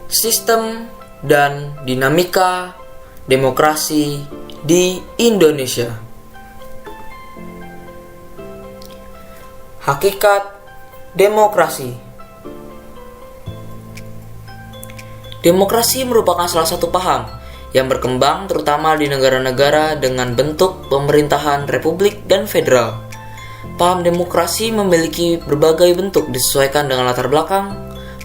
sistem dan dinamika demokrasi di Indonesia. Hakikat demokrasi. Demokrasi merupakan salah satu paham yang berkembang terutama di negara-negara dengan bentuk pemerintahan republik dan federal. Paham demokrasi memiliki berbagai bentuk disesuaikan dengan latar belakang,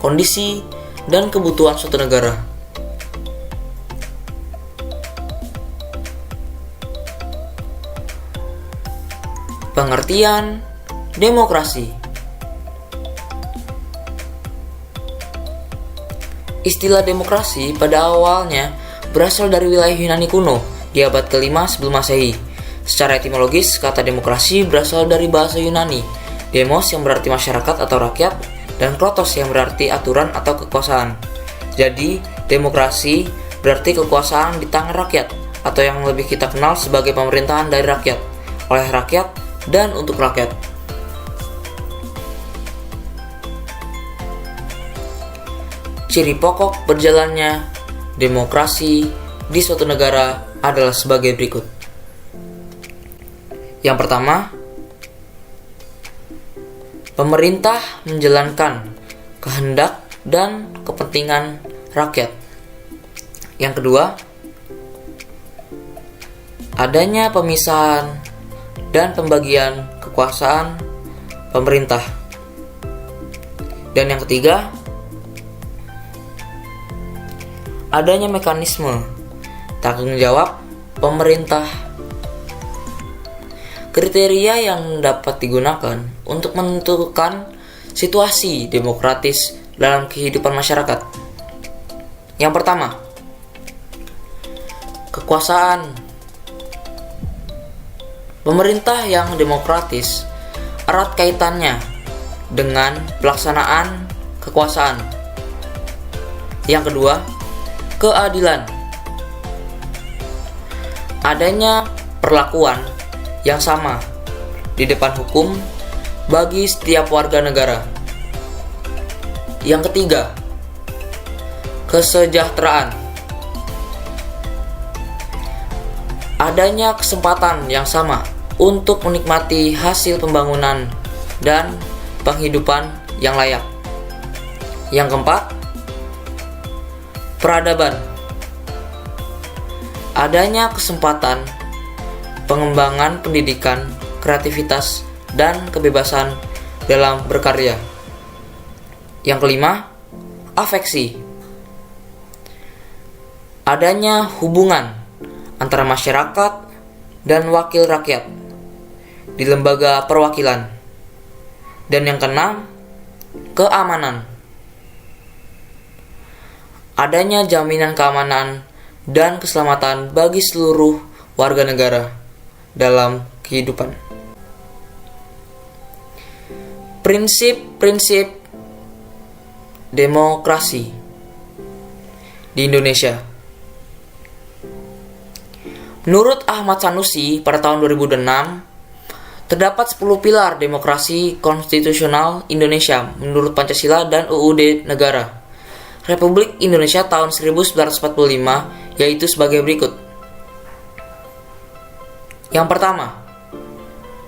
kondisi, dan kebutuhan suatu negara. Pengertian demokrasi. Istilah demokrasi pada awalnya berasal dari wilayah Yunani kuno di abad ke-5 sebelum Masehi. Secara etimologis, kata demokrasi berasal dari bahasa Yunani, demos yang berarti masyarakat atau rakyat, dan krotos yang berarti aturan atau kekuasaan. Jadi, demokrasi berarti kekuasaan di tangan rakyat, atau yang lebih kita kenal sebagai pemerintahan dari rakyat, oleh rakyat, dan untuk rakyat. Ciri pokok berjalannya demokrasi di suatu negara adalah sebagai berikut. Yang pertama, pemerintah menjalankan kehendak dan kepentingan rakyat. Yang kedua, adanya pemisahan dan pembagian kekuasaan pemerintah. Dan yang ketiga, adanya mekanisme tanggung jawab pemerintah. Kriteria yang dapat digunakan untuk menentukan situasi demokratis dalam kehidupan masyarakat. Yang pertama, kekuasaan. Pemerintah yang demokratis erat kaitannya dengan pelaksanaan kekuasaan. Yang kedua, keadilan. Adanya perlakuan yang sama di depan hukum bagi setiap warga negara. Yang ketiga, kesejahteraan. Adanya kesempatan yang sama untuk menikmati hasil pembangunan dan penghidupan yang layak. Yang keempat, peradaban. Adanya kesempatan pengembangan pendidikan, kreativitas, dan kebebasan dalam berkarya. Yang kelima, afeksi. Adanya hubungan antara masyarakat dan wakil rakyat di lembaga perwakilan. Dan yang keenam, keamanan. Adanya jaminan keamanan dan keselamatan bagi seluruh warga negara dalam kehidupan. Prinsip-prinsip demokrasi di Indonesia. Menurut Ahmad Sanusi pada tahun 2006, terdapat 10 pilar demokrasi konstitusional Indonesia menurut Pancasila dan UUD Negara Republik Indonesia tahun 1945, yaitu sebagai berikut. Yang pertama,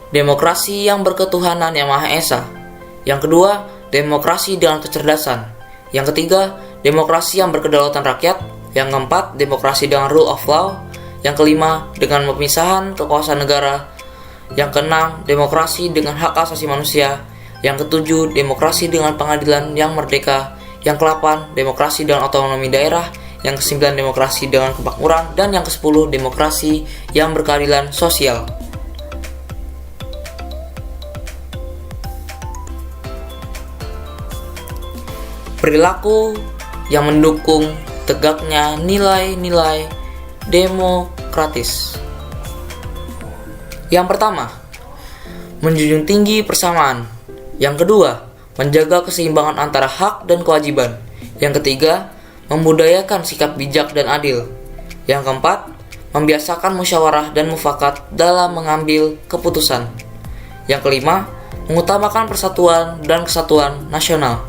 demokrasi yang berketuhanan yang Maha Esa. Yang kedua, demokrasi dengan kecerdasan. Yang ketiga, demokrasi yang berkedaulatan rakyat. Yang keempat, demokrasi dengan rule of law. Yang kelima, dengan pemisahan kekuasaan negara. Yang keenam, demokrasi dengan hak asasi manusia. Yang ketujuh, demokrasi dengan pengadilan yang merdeka. Yang ke-8, demokrasi dengan otonomi daerah. Yang ke-9, demokrasi dengan kemakmuran. Dan yang ke-10, demokrasi yang berkeadilan sosial. Perilaku yang mendukung tegaknya nilai-nilai demokratis. Yang pertama, menjunjung tinggi persamaan. Yang kedua, menjaga keseimbangan antara hak dan kewajiban. Yang ketiga, membudayakan sikap bijak dan adil. Yang keempat, membiasakan musyawarah dan mufakat dalam mengambil keputusan. Yang kelima, mengutamakan persatuan dan kesatuan nasional.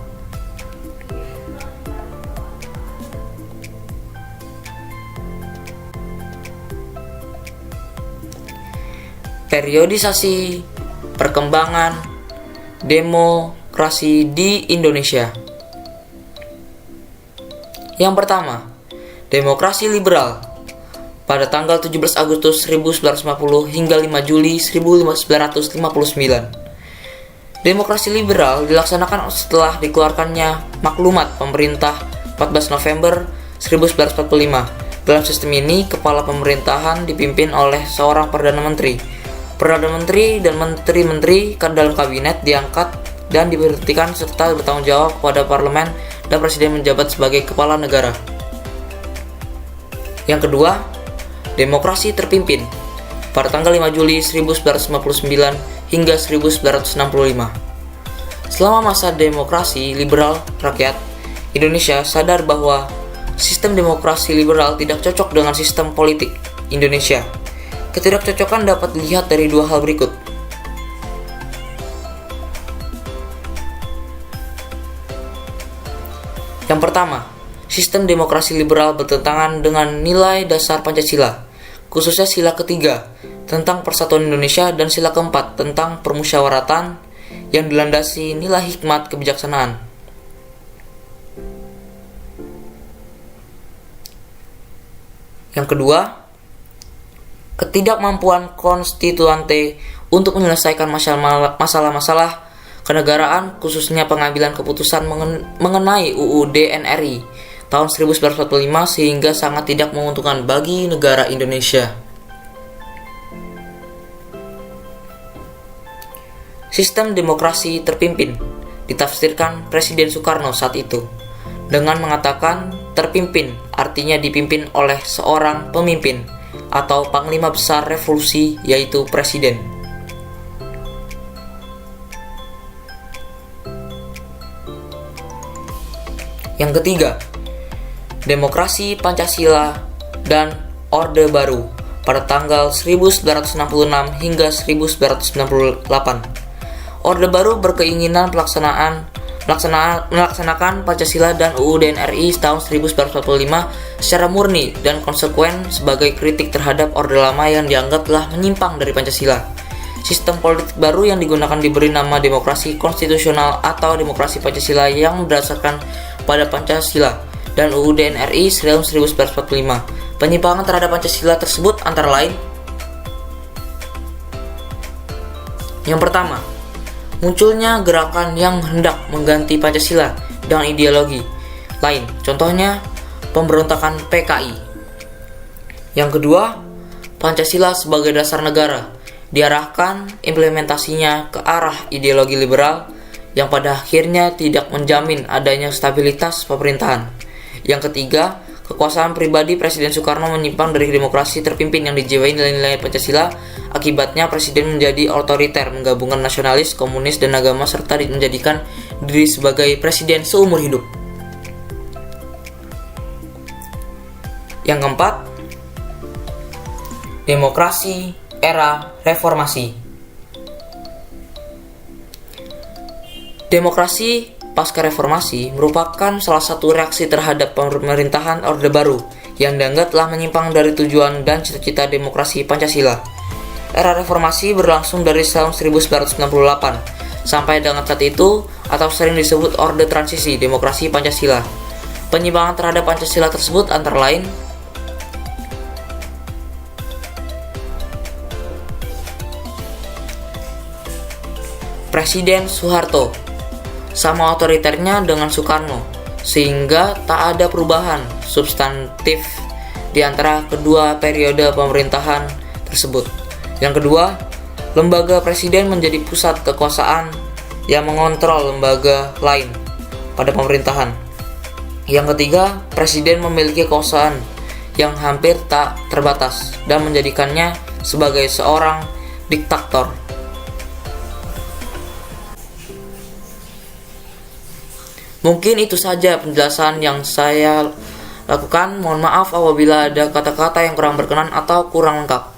Periodisasi perkembangan demokrasi di Indonesia. Yang pertama, demokrasi liberal. Pada tanggal 17 Agustus 1950 hingga 5 Juli 1959. Demokrasi liberal dilaksanakan setelah dikeluarkannya maklumat pemerintah 14 November 1945. Dalam sistem ini, kepala pemerintahan dipimpin oleh seorang Perdana Menteri. Perdana Menteri dan menteri-menteri dalam kabinet diangkat dan diberhentikan serta bertanggung jawab kepada parlemen dan presiden menjabat sebagai kepala negara. Yang kedua, demokrasi terpimpin. Pada tanggal 5 Juli 1959 hingga 1965. Selama masa demokrasi liberal rakyat, Indonesia sadar bahwa sistem demokrasi liberal tidak cocok dengan sistem politik Indonesia. Ketidakcocokan dapat dilihat dari dua hal berikut. Yang pertama, sistem demokrasi liberal bertentangan dengan nilai dasar Pancasila, khususnya sila ketiga tentang persatuan Indonesia dan sila keempat tentang permusyawaratan yang dilandasi nilai hikmat kebijaksanaan. Yang kedua, ketidakmampuan konstituante untuk menyelesaikan masalah-masalah kenegaraan, khususnya pengambilan keputusan mengenai UUD NRI tahun 1945 sehingga sangat tidak menguntungkan bagi negara Indonesia. Sistem demokrasi terpimpin ditafsirkan Presiden Soekarno saat itu dengan mengatakan terpimpin artinya dipimpin oleh seorang pemimpin atau panglima besar revolusi, yaitu presiden. Yang ketiga, demokrasi Pancasila dan Orde Baru pada tanggal 1966 hingga 1998. Orde Baru berkeinginan melaksanakan Pancasila dan UUD NRI tahun 1945 secara murni dan konsekuen sebagai kritik terhadap Orde Lama yang dianggap telah menyimpang dari Pancasila. Sistem politik baru yang digunakan diberi nama demokrasi konstitusional atau demokrasi Pancasila yang berdasarkan pada Pancasila dan UUD NRI tahun 1945. Penyimpangan terhadap Pancasila tersebut antara lain: yang pertama, munculnya gerakan yang hendak mengganti Pancasila dengan ideologi lain, contohnya pemberontakan PKI. Yang kedua, Pancasila sebagai dasar negara diarahkan implementasinya ke arah ideologi liberal yang pada akhirnya tidak menjamin adanya stabilitas pemerintahan. Yang ketiga, kekuasaan pribadi Presiden Soekarno menyimpang dari demokrasi terpimpin yang dijiwai nilai-nilai Pancasila. Akibatnya presiden menjadi otoriter, menggabungkan nasionalis, komunis, dan agama serta menjadikan diri sebagai presiden seumur hidup. Yang keempat, demokrasi era reformasi. Demokrasi pasca reformasi merupakan salah satu reaksi terhadap pemerintahan Orde Baru yang dianggap telah menyimpang dari tujuan dan cita-cita demokrasi Pancasila. Era reformasi berlangsung dari tahun 1998 sampai dengan saat itu, atau sering disebut Orde Transisi Demokrasi Pancasila. Penyimpangan terhadap Pancasila tersebut antara lain: Presiden Soeharto sama otoriternya dengan Soekarno, sehingga tak ada perubahan substantif di antara kedua periode pemerintahan tersebut. Yang kedua, lembaga presiden menjadi pusat kekuasaan yang mengontrol lembaga lain pada pemerintahan. Yang ketiga, presiden memiliki kekuasaan yang hampir tak terbatas dan menjadikannya sebagai seorang diktator. Mungkin itu saja penjelasan yang saya lakukan. Mohon maaf apabila ada kata-kata yang kurang berkenan atau kurang lengkap.